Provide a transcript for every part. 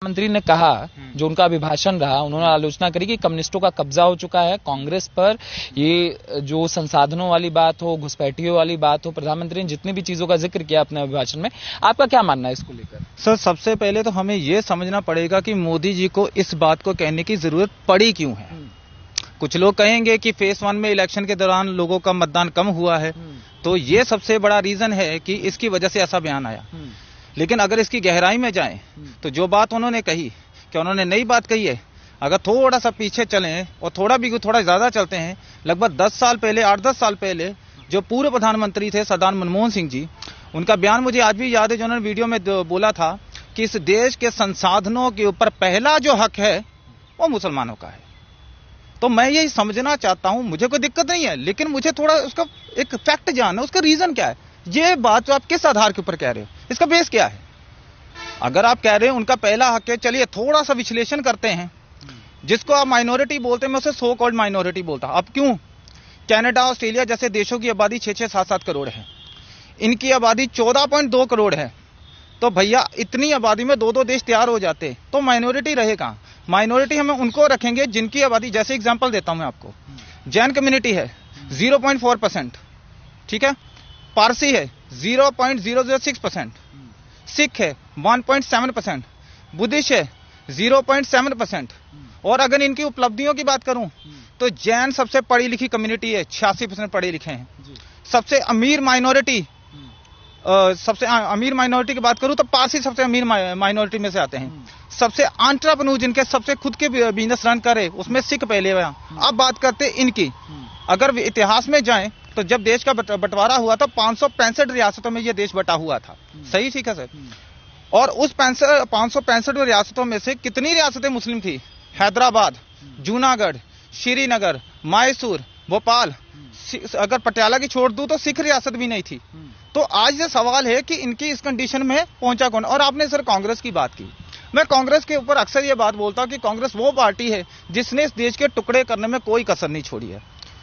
मंत्री ने कहा, जो उनका अभिभाषण रहा, उन्होंने आलोचना करी कि कम्युनिस्टों का कब्जा हो चुका है कांग्रेस पर। ये जो संसाधनों वाली बात हो, घुसपैठियों वाली बात हो, प्रधानमंत्री ने जितनी भी चीजों का जिक्र किया अपने अभिभाषण में, आपका क्या मानना है इसको लेकर? सर, सबसे पहले तो हमें यह समझना पड़ेगा कि मोदी जी को इस बात को कहने की जरूरत पड़ी क्यों है। कुछ लोग कहेंगे कि फेज 1 में इलेक्शन के दौरान लोगों का मतदान कम हुआ है, तो ये सबसे बड़ा रीजन है कि इसकी वजह से ऐसा बयान आया। लेकिन अगर इसकी गहराई में जाएं तो जो बात उन्होंने कही, क्या उन्होंने नई बात कही है? अगर थोड़ा सा पीछे चलें और थोड़ा ज्यादा चलते हैं, लगभग 10 साल पहले, 8-10 साल पहले जो पूर्व प्रधानमंत्री थे सरदार मनमोहन सिंह जी, उनका बयान मुझे आज भी याद है, जो उन्होंने वीडियो में बोला था कि इस देश के संसाधनों के ऊपर पहला जो हक है वो मुसलमानों का है। तो मैं यही समझना चाहता हूं, मुझे कोई दिक्कत नहीं है, लेकिन मुझे थोड़ा उसका एक फैक्ट जानना, उसका रीजन क्या है। ये बात जो आप किस आधार के ऊपर कह रहे हो, इसका बेस क्या है? अगर आप कह रहे हैं उनका पहला हक है, चलिए थोड़ा सा विश्लेषण करते हैं। जिसको आप माइनॉरिटी बोलते हैं, मैं उसे सो कॉल्ड माइनॉरिटी बोलता। अब क्यों? कनाडा, ऑस्ट्रेलिया जैसे देशों की आबादी 6-6, 7-7 करोड़ है, इनकी आबादी 14.2 करोड़ है। तो भैया इतनी आबादी में 2-2 देश तैयार हो जाते, तो माइनॉरिटी रहेगा। माइनॉरिटी हम उनको रखेंगे जिनकी आबादी, जैसे एग्जांपल देता हूं मैं आपको, जैन कम्युनिटी है 0.4%, ठीक है, पारसी है 0.006%, सिख है 1.7%, बुद्धिस्ट है 0.7%। और अगर इनकी उपलब्धियों की बात करूं तो जैन सबसे पढ़ी लिखी कम्युनिटी है, 86% पढ़े लिखे हैं। सबसे अमीर माइनॉरिटी, सबसे अमीर माइनॉरिटी की बात करूं तो पारसी सबसे अमीर माइनॉरिटी में से आते हैं। सबसे एंटरप्रेन्योर जिनके सबसे खुद के बिजनेस रन करे, उसमें सिख पहले हुआ। अब बात करते इनकी, अगर इतिहास में जाएं तो जब देश का बंटवारा हुआ था 565 रियासतों में यह देश बटा हुआ था। सही, ठीक है सर। और उस 565 रियासतों में से कितनी रियासतें मुस्लिम थी? हैदराबाद, जूनागढ़, श्रीनगर, मैसूर, भोपाल, अगर पटियाला की छोड़ दूं तो सिख रियासत भी नहीं थी। तो आज ये सवाल है कि इनकी इस कंडीशन में पहुंचा कौन? और आपने सर कांग्रेस की बात की, मैं कांग्रेस के ऊपर अक्सर ये बात बोलता हूं कि कांग्रेस वो पार्टी है जिसने इस देश के टुकड़े करने में कोई कसर नहीं छोड़ी है।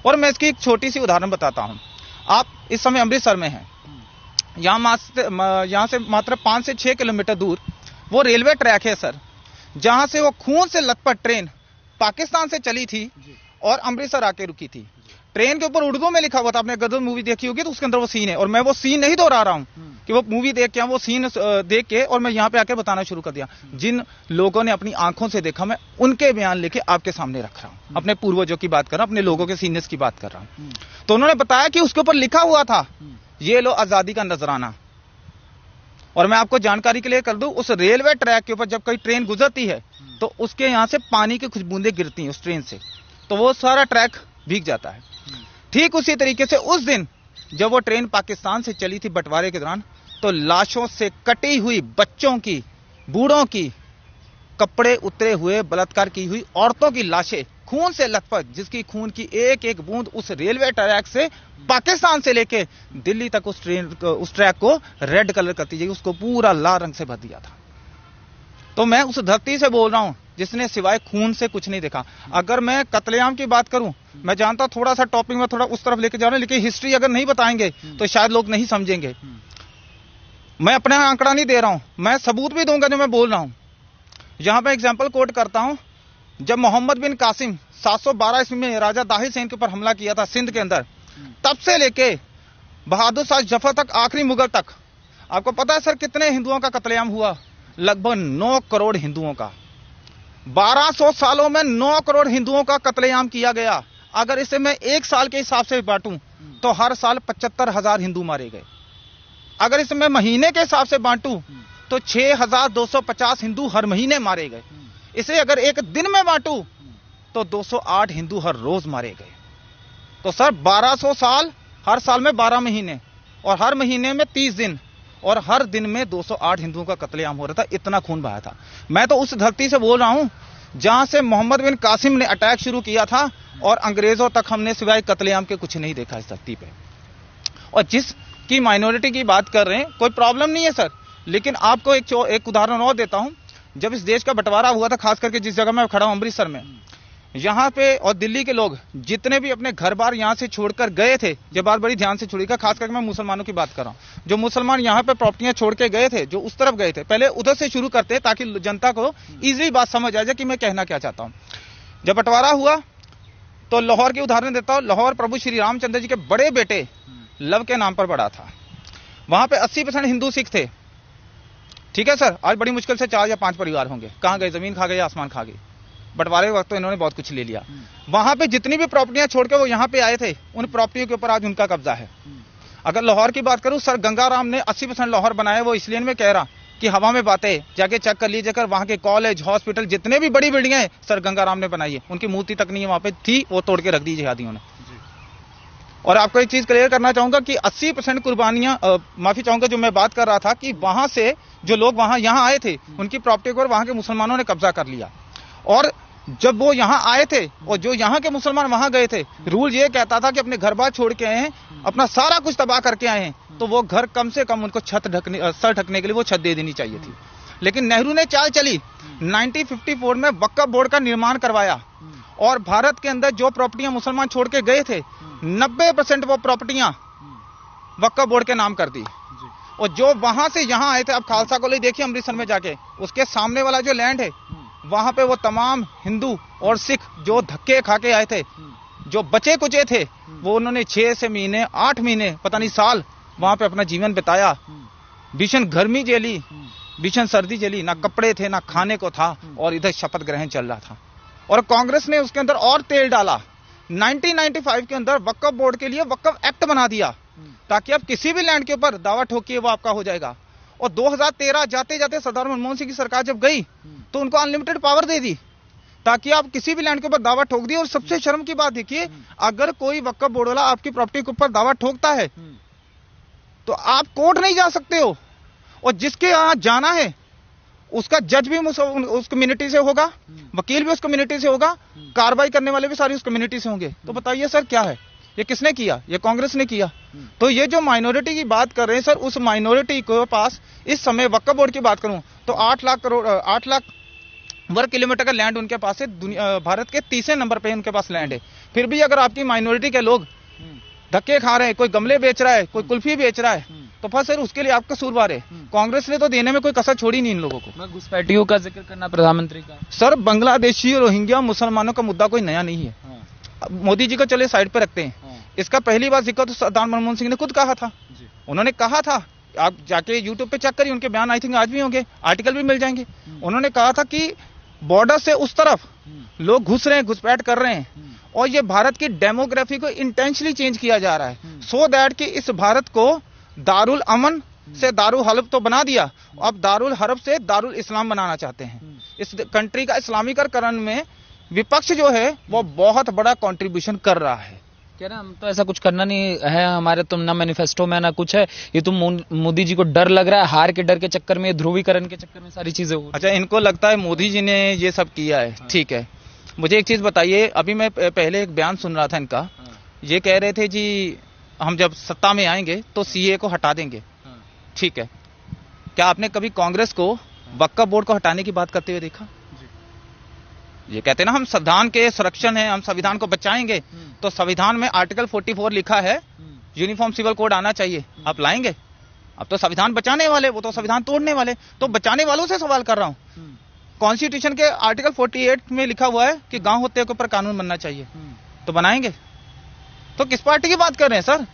और मैं इसकी एक छोटी सी उदाहरण बताता हूं। आप इस समय अमृतसर में हैं, यहां से मात्र 5 से 6 किलोमीटर दूर वो रेलवे ट्रैक है सर, जहां से वो खून से लथपथ ट्रेन पाकिस्तान से चली थी और अमृतसर आके रुकी थी। ट्रेन के ऊपर उर्दू में लिखा हुआ था, आपने गदर मूवी देखी होगी तो उसके अंदर वो सीन है। और मैं वो सीन नहीं दोहरा रहा हूं कि वो मूवी देख के, वो सीन देख के और मैं यहां पे आके बताना शुरू कर दिया। जिन लोगों ने अपनी आंखों से देखा, मैं उनके बयान लेके आपके सामने रख रहा हूं। अपने पूर्वजों की बात कर रहा हूं, अपने लोगों के सीनियर्स की बात कर रहा हूं। तो उन्होंने बताया कि उसके ऊपर लिखा हुआ था, ये लो आजादी का नजराना। और मैं आपको जानकारी के लिए कर दूं, उस रेलवे ट्रैक के ऊपर जब कोई ट्रेन गुजरती है तो उसके यहां से पानी की कुछ बूंदें गिरती हैं उस ट्रेन से, तो वो सारा ट्रैक भीग जाता है। ठीक उसी तरीके से उस दिन जब वो ट्रेन पाकिस्तान से चली थी बंटवारे के दौरान, तो लाशों से कटी हुई बच्चों की, बूढ़ों की, कपड़े उतरे हुए, बलात्कार की हुई औरतों की लाशें खून से लथपथ, जिसकी खून की एक एक बूंद उस रेलवे ट्रैक से पाकिस्तान से लेके दिल्ली तक उस ट्रैक को रेड कलर करती जाएगी, उसको पूरा लाल रंग से भर दिया था। तो मैं उस धरती से बोल रहा हूं जिसने सिवाय खून से कुछ नहीं देखा। अगर मैं कत्लेआम की बात करूं, मैं जानता हूं थोड़ा सा टॉपिक में थोड़ा उस तरफ लेके जा रहा हूं, लेकिन हिस्ट्री अगर नहीं बताएंगे तो शायद लोग नहीं समझेंगे। मैं अपना आंकड़ा नहीं दे रहा हूं, मैं सबूत भी दूंगा जो मैं बोल रहा हूं। यहां पर एग्जाम्पल कोट करता हूं, जब मोहम्मद बिन कासिम 712 ईस्वी में राजा दाहिर सेन के ऊपर हमला किया था सिंध के अंदर, तब से लेके बहादुर शाह जफर तक, आखिरी मुगल तक, आपको पता है सर कितने हिंदुओं का कत्लेआम हुआ? लगभग 9 करोड़ हिंदुओं का। 1200 सालों में 9 करोड़ हिंदुओं का कत्लेआम किया गया। अगर इसे मैं एक साल के हिसाब से बांटूं तो हर साल 75,000 हिंदू मारे गए। अगर इसे मैं महीने के हिसाब से बांटूं तो 6,250 हिंदू हर महीने मारे गए। इसे अगर एक दिन में बांटूं तो 208 हिंदू हर रोज मारे गए। तो सर 1200 साल, हर साल में 12 महीने और हर महीने में 30 दिन और हर दिन में 208 हिंदुओं का कत्लेआम हो रहा था। इतना खून बहाया था। मैं तो उस धरती से बोल रहा हूं जहां से मोहम्मद बिन कासिम ने अटैक शुरू किया था और अंग्रेजों तक हमने सिवाय कत्लेआम के कुछ नहीं देखा इस धरती पे। और जिसकी माइनॉरिटी की बात कर रहे हैं, कोई प्रॉब्लम नहीं है सर, लेकिन आपको एक उदाहरण और देता हूं। जब इस देश का बंटवारा हुआ था, खास करके जिस जगह मैं खड़ा हूं अमृतसर में, यहाँ पे और दिल्ली के लोग जितने भी अपने घर बार यहाँ से छोड़कर गए थे, ये बात बड़ी ध्यान से छोड़िएगा, खास करके मैं मुसलमानों की बात कर रहा हूँ। जो मुसलमान यहाँ पे प्रॉपर्टियां छोड़ के गए थे, जो उस तरफ गए थे, पहले उधर से शुरू करते हैं ताकि जनता को इजीली बात समझ आ जाए कि मैं कहना क्या चाहता हूँ। जब बंटवारा हुआ तो लाहौर की उदाहरण देता हूँ। लाहौर प्रभु श्री रामचंद्र जी के बड़े बेटे लव के नाम पर पड़ा था। वहां पे 80% हिंदू सिख थे, ठीक है सर। आज बड़ी मुश्किल से 4 या 5 परिवार होंगे। कहाँ गए? जमीन खा गए या आसमान खा गए। बंटवारे के वक्त तो इन्होंने बहुत कुछ ले लिया। वहां पे जितनी भी प्रॉपर्टियां छोड़ के वो यहाँ पे आए थे, उन प्रॉपर्टियों के ऊपर आज उनका कब्जा है। अगर लाहौर की बात करूं, सर गंगाराम ने 80% लाहौर बनाया। वो इसलिए मैं कह रहा कि हवा में बातें, जाके चेक कर लीजिए। वहां के कॉलेज, हॉस्पिटल, जितने भी बड़ी बिल्डिंगें हैं सर गंगाराम ने बनाई है। उनकी मूर्ति तक नहीं वहां पे थी, वो तोड़ के रख दी जिहादियों ने। और आपको एक चीज क्लियर करना चाहूंगा कि 80% कुर्बानियां, माफी चाहूंगा, जो मैं बात कर रहा था कि वहां से जो लोग वहां यहाँ आए थे, उनकी प्रॉपर्टी को वहां के मुसलमानों ने कब्जा कर लिया। और जब वो यहाँ आए थे और जो यहाँ के मुसलमान वहां गए थे, रूल ये कहता था कि अपने घर बार छोड़ के आए हैं, अपना सारा कुछ तबाह करके आए हैं, तो वो घर कम से कम उनको सर ढकने के लिए वो छत दे देनी चाहिए थी। लेकिन नेहरू ने चाल चली, 1954 में वक्फ बोर्ड का निर्माण करवाया और भारत के अंदर जो प्रॉपर्टियां मुसलमान छोड़ के गए थे, 90% वो प्रॉपर्टियां वक्फ बोर्ड के नाम कर दी। और जो वहां से यहाँ आए थे, अब खालसा कॉलेज देखिए अमृतसर में जाके, उसके सामने वाला जो लैंड है, वहां पे वो तमाम हिंदू और सिख जो धक्के खा के आए थे, जो बचे कुचे थे, वो उन्होंने 6 से महीने, 8 महीने, पता नहीं साल वहां पे अपना जीवन बिताया। भीषण गर्मी झेली, भीषण सर्दी झेली, ना कपड़े थे, ना खाने को था, और इधर शपथ ग्रहण चल रहा था। और कांग्रेस ने उसके अंदर और तेल डाला। 1995 के अंदर वक्फ बोर्ड के लिए वक्फ एक्ट बना दिया, ताकि आप किसी भी लैंड के ऊपर दावा ठोकिए वो आपका हो जाएगा। और 2013 जाते जाते सरदार मनमोहन सिंह की सरकार जब गई तो उनको अनलिमिटेड पावर दे दी, ताकि आप किसी भी लैंड के ऊपर दावा ठोक दिए। और सबसे शर्म की बात देखिए, अगर कोई वक्फ बोर्ड वाला आपकी प्रॉपर्टी के ऊपर दावा ठोकता है तो आप कोर्ट नहीं जा सकते हो, और जिसके यहां जाना है उसका जज भी उस कम्युनिटी से होगा, वकील भी उस कम्युनिटी से होगा, कार्रवाई करने वाले भी सारी उस कम्युनिटी से होंगे। तो बताइए सर क्या है ये? किसने किया? ये कांग्रेस ने किया। तो ये जो माइनॉरिटी की बात कर रहे हैं सर, उस माइनॉरिटी के पास इस समय वक्फ बोर्ड की बात करूं तो 8 लाख वर्ग किलोमीटर का लैंड उनके पास है। भारत के 30वें नंबर पे उनके पास लैंड है। फिर भी अगर आपकी माइनॉरिटी के लोग धक्के खा रहे हैं, कोई गमले बेच रहा है, कोई कुल्फी बेच रहा है, तो फिर सर उसके लिए आपका कसूरवार है। कांग्रेस ने तो देने में कोई कसर छोड़ी नहीं इन लोगों को। मैं घुसपैठियों का जिक्र करना प्रधानमंत्री का, सर बांग्लादेशी, रोहिंग्या, मुसलमानों का मुद्दा कोई नया नहीं है। मोदी जी को चले साइड पे रखते हैं। इसका पहली बार जिक्र तो सरदार मनमोहन सिंह ने खुद कहा था। उन्होंने कहा था, आप जाके यूट्यूब पे चेक करिए, उनके बयान आई थिंक आज भी होंगे, आर्टिकल भी मिल जाएंगे। उन्होंने कहा था कि बॉर्डर से उस तरफ लोग घुस रहे हैं, घुसपैठ कर रहे हैं, और ये भारत की डेमोग्राफी को इंटेंशनली चेंज किया जा रहा है, सो दैट कि इस भारत को दारुल अमन से दारुल हर्ब तो बना दिया, अब दारुल हर्ब से दारुल इस्लाम बनाना चाहते हैं। इस कंट्री का इस्लामीकरण में विपक्ष जो है वो बहुत बड़ा कंट्रीब्यूशन कर रहा है। कह रहे हम तो ऐसा कुछ करना नहीं है, हमारे तो ना मैनिफेस्टो में ना कुछ है, ये तो मोदी जी को डर लग रहा है, हार के डर के चक्कर में, ध्रुवीकरण के चक्कर में सारी चीजें हो। अच्छा, इनको लगता है मोदी जी ने ये सब किया है। ठीक है, मुझे एक चीज बताइए, अभी मैं पहले एक बयान सुन रहा था इनका, ये कह रहे थे जी हम जब सत्ता में आएंगे तो सीए को हटा देंगे। ठीक है, क्या आपने कभी कांग्रेस को वक्फ बोर्ड को हटाने की बात करते हुए देखा? ये कहते हैं ना हम संविधान के संरक्षण है, हम संविधान को बचाएंगे, तो संविधान में आर्टिकल 44 लिखा है यूनिफॉर्म सिविल कोड आना चाहिए। आप लाएंगे? अब तो संविधान बचाने वाले, वो तो संविधान तोड़ने वाले। तो बचाने वालों से सवाल कर रहा हूं। कॉन्स्टिट्यूशन के आर्टिकल 48 में लिखा हुआ है कि गांव हत्या के ऊपर कानून बनना चाहिए, तो बनाएंगे? तो किस पार्टी की बात कर रहे हैं सर?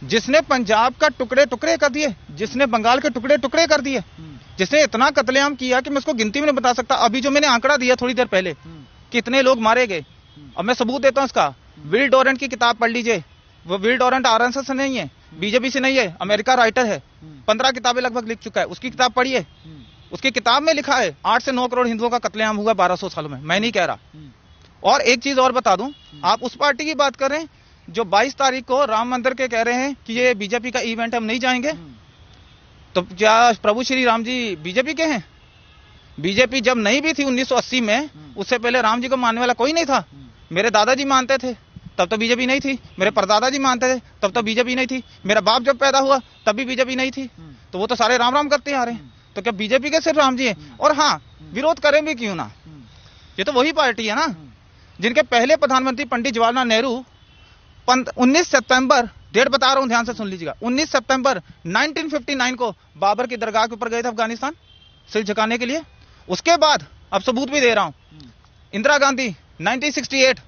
जिसने पंजाब का टुकड़े टुकड़े कर दिए, जिसने बंगाल के टुकड़े टुकड़े कर दिए, जिसने इतना कत्लेआम किया कि मैं उसको गिनती में नहीं बता सकता। अभी जो मैंने आंकड़ा दिया थोड़ी देर पहले, कितने लोग मारे गए, अब मैं सबूत देता हूं इसका। विल डोरेंट की किताब पढ़ लीजिए। वो विल डोरेंट आरएसएस से नहीं है, बीजेपी से नहीं है, अमेरिका राइटर है, 15 किताबें लगभग लिख चुका है। उसकी किताब पढ़िए, उसकी किताब में लिखा है 8 से 9 करोड़ हिंदुओं का कत्लेआम हुआ 1200 सालों में। मैं नहीं कह रहा। और एक चीज और बता दूं, आप उस पार्टी की बात कर रहे हैं जो 22 तारीख को राम मंदिर के कह रहे हैं कि ये बीजेपी का इवेंट, हम नहीं जाएंगे। तो क्या प्रभु श्री राम जी बीजेपी के हैं? बीजेपी जब नहीं भी थी 1980 में, उससे पहले राम जी को मानने वाला कोई नहीं था। मेरे दादाजी मानते थे, तब तो बीजेपी नहीं थी। मेरे परदादा जी मानते थे, तब तो बीजेपी नहीं थी। मेरा बाप जब पैदा हुआ तब भी बीजेपी नहीं थी। तो वो तो सारे राम राम करते आ रहे हैं। तो क्या बीजेपी के सिर्फ राम जी है? और हाँ, विरोध करें भी क्यों ना, ये तो वही पार्टी है ना। जिनके पहले प्रधानमंत्री पंडित जवाहरलाल नेहरू 19 सितंबर, डेट बता रहा हूं, ध्यान से सुन लीजिएगा, 19 सितंबर 1959 को बाबर की दरगाह के ऊपर गए थे अफगानिस्तान सिर झुकाने के लिए। उसके बाद अब सबूत भी दे रहा हूं, इंदिरा गांधी 1968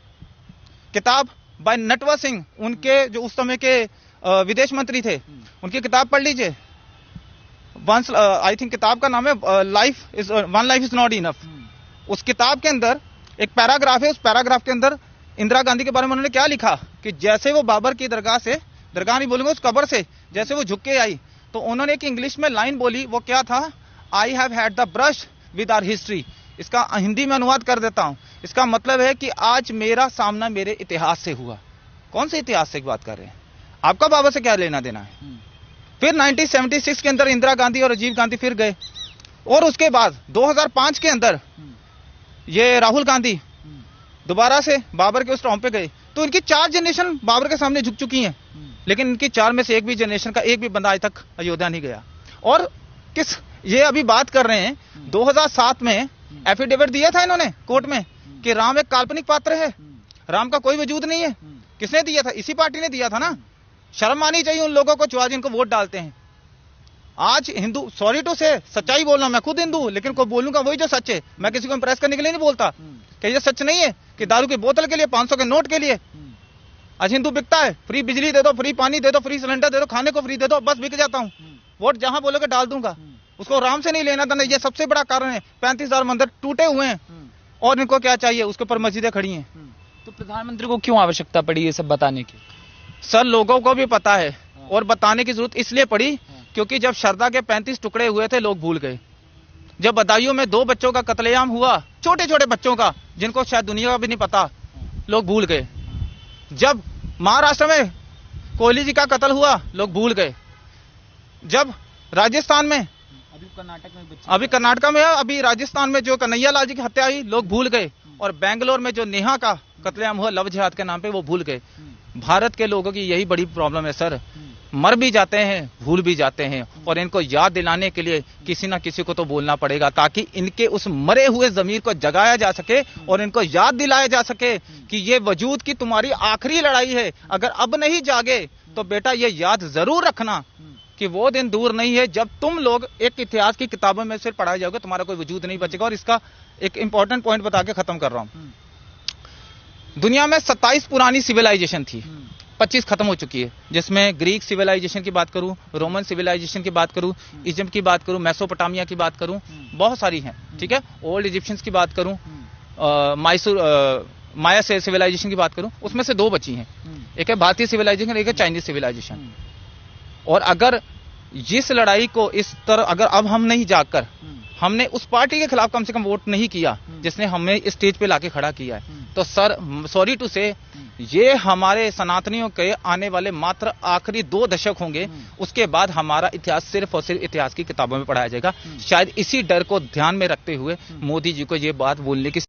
किताब बाय नटवर सिंह, उनके जो उस समय के विदेश मंत्री थे, उनकी किताब पढ़ लीजिए। वंस आई थिंक किताब का नाम है one life is not enough. उस किताब के अंदर एक पैराग्राफ है, उस पैराग्राफ के अंदर इंदिरा गांधी के बारे में उन्होंने क्या लिखा कि जैसे वो बाबर की दरगाह से, दरगाह नहीं बोलूंगा, उस कब्र से जैसे वो झुक के आई, तो उन्होंने एक इंग्लिश में लाइन बोली, वो क्या था, I have had the brush with our history. इसका हिंदी में अनुवाद कर देता हूं। इसका मतलब है कि आज मेरा सामना मेरे इतिहास से हुआ। कौन से इतिहास से की बात कर रहे हैं? आपका बाबर से क्या लेना देना है? फिर 1976 के अंदर इंदिरा गांधी और राजीव गांधी फिर गए, और उसके बाद 2005 के अंदर ये राहुल गांधी दोबारा से बाबर के उस टॉम पे गए। तो इनकी 4 जनरेशन बाबर के सामने झुक चुकी हैं, लेकिन इनकी 4 में से एक भी जनरेशन का एक भी बंदा आज तक अयोध्या नहीं गया। और किस ये अभी बात कर रहे हैं, 2007 में एफिडेविट दिया था इन्होंने कोर्ट में कि राम एक काल्पनिक पात्र है, राम का कोई वजूद नहीं है। किसने दिया था? इसी पार्टी ने दिया था ना। शर्म आनी चाहिए उन लोगों को जो आज इनको वोट डालते हैं। आज हिंदू, सॉरी टू से, सच्चाई बोलना, मैं खुद हिंदू हूं, लेकिन को बोलूंगा वही जो सच है। मैं किसी को इंप्रेस करने के लिए नहीं बोलता कि ये सच नहीं है कि दारू की बोतल के लिए, 500 के नोट के लिए आज हिंदू बिकता है। फ्री बिजली दे दो, फ्री पानी दे दो, फ्री सिलेंडर दे दो, खाने को फ्री दे दो, बस बिक जाता हूं। वोट जहां बोलोगे डाल दूंगा। उसको राम से नहीं लेना था। ये सबसे बड़ा कारण है। 35,000 मंदिर टूटे हुए हैं और इनको क्या चाहिए? उसके ऊपर मस्जिदें खड़ी हैं। तो प्रधानमंत्री को क्यों आवश्यकता पड़ी ये सब बताने की? सर, लोगों को भी पता है और बताने की जरूरत इसलिए पड़ी क्योंकि जब शरदा के 35 टुकड़े हुए थे, लोग भूल गए। जब बदायूं में 2 बच्चों का कत्लेआम हुआ, छोटे छोटे बच्चों का, जिनको शायद दुनिया का भी नहीं पता, लोग भूल गए। जब महाराष्ट्र में कोहली जी का कत्ल हुआ, लोग भूल गए। जब राजस्थान में, अभी कर्नाटक में, अभी राजस्थान में जो कन्हैया लाल जी की हत्या हुई, लोग भूल गए। और बेंगलोर में जो नेहा का कत्लेआम हुआ लव जिहाद के नाम पे, वो भूल गए। भारत के लोगों की यही बड़ी प्रॉब्लम है सर, मर भी जाते हैं, भूल भी जाते हैं। और इनको याद दिलाने के लिए किसी ना किसी को तो बोलना पड़ेगा, ताकि इनके उस मरे हुए जमीर को जगाया जा सके और इनको याद दिलाया जा सके कि ये वजूद की तुम्हारी आखिरी लड़ाई है। अगर अब नहीं जागे तो बेटा ये याद जरूर रखना कि वो दिन दूर नहीं है जब तुम लोग एक इतिहास की किताबों में सिर्फ पढ़ाए जाओगे, तुम्हारा कोई वजूद नहीं बचेगा। और इसका एक इंपॉर्टेंट पॉइंट बता के खत्म कर रहा हूं। दुनिया में 27 पुरानी सिविलाइजेशन थी, 25 खत्म हो चुकी है, जिसमें ग्रीक सिविलाइजेशन की बात करूं, रोमन सिविलाइजेशन की बात करूं, इजिप्ट की बात करूं, मेसोपोटामिया की बात करूं, बहुत सारी हैं। ठीक है, ओल्ड इजिप्शियंस की बात करूं, माया सिविलाइजेशन की बात करूं, उसमें से 2 बची हैं। एक है भारतीय सिविलाइजेशन, एक है चाइनीज सिविलाइजेशन। और अगर इस लड़ाई को इस तरह, अगर अब हम नहीं जाकर, हमने उस पार्टी के खिलाफ कम से कम वोट नहीं किया जिसने हमें इस स्टेज पे लाके खड़ा किया है, तो सर सॉरी टू से, ये हमारे सनातनियों के आने वाले मात्र आखिरी 2 दशक होंगे। उसके बाद हमारा इतिहास सिर्फ और सिर्फ इतिहास की किताबों में पढ़ाया जाएगा। शायद इसी डर को ध्यान में रखते हुए मोदी जी को ये बात बोलने की